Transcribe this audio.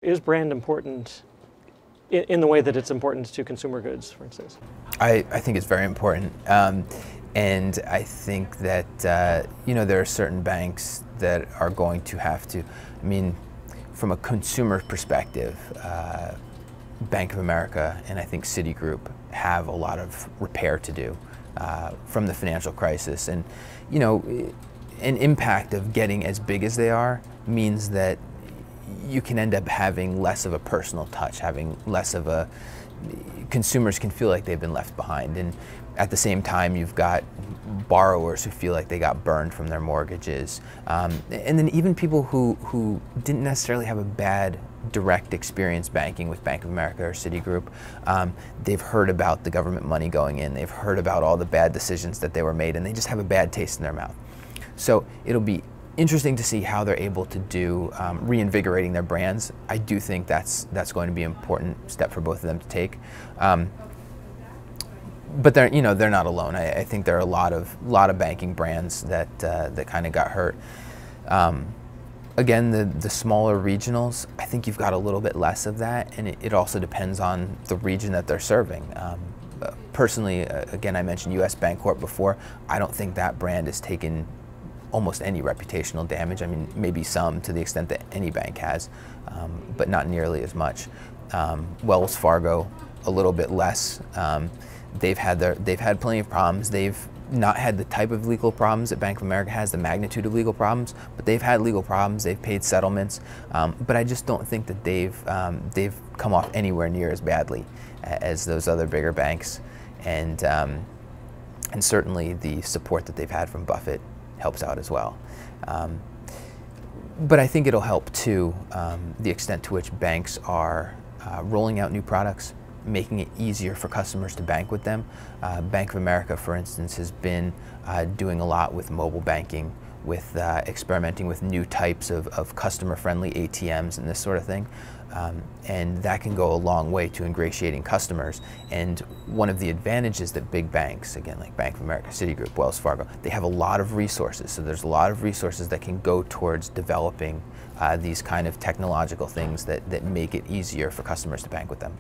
Is brand important in the way that it's important to consumer goods, for instance? I think it's very important. And I think that, there are certain banks that are going to have to, from a consumer perspective, Bank of America and I think Citigroup have a lot of repair to do from the financial crisis. And, an impact of getting as big as they are means that you can end up having less of a personal touch, having less of a, consumers can feel like they've been left behind. And at the same time, you've got borrowers who feel like they got burned from their mortgages. And then even people who didn't necessarily have a bad direct experience banking with Bank of America or Citigroup, they've heard about the government money going in, they've heard about all the bad decisions that they were made, and they just have a bad taste in their mouth. So it'll be interesting to see how they're able to do reinvigorating their brands. I do think that's going to be an important step for both of them to take. But they're not alone. I think there are a lot of banking brands that kind of got hurt. Again, the smaller regionals, I think you've got a little bit less of that, and it also depends on the region that they're serving. Personally, again, I mentioned U.S. Bancorp before. I don't think that brand has taken almost any reputational damage. Maybe some, to the extent that any bank has, but not nearly as much. Wells Fargo, a little bit less. They've had plenty of problems. They've not had the type of legal problems that Bank of America has, the magnitude of legal problems, but they've had legal problems. They've paid settlements, but I just don't think that they've come off anywhere near as badly as those other bigger banks, and certainly the support that they've had from Buffett helps out as well. But I think it'll help too, the extent to which banks are rolling out new products, making it easier for customers to bank with them. Bank of America, for instance, has been doing a lot with mobile banking, with experimenting with new types of customer-friendly ATMs and this sort of thing. And that can go a long way to ingratiating customers. And one of the advantages that big banks, again, like Bank of America, Citigroup, Wells Fargo, they have a lot of resources. So there's a lot of resources that can go towards developing these kind of technological things that make it easier for customers to bank with them.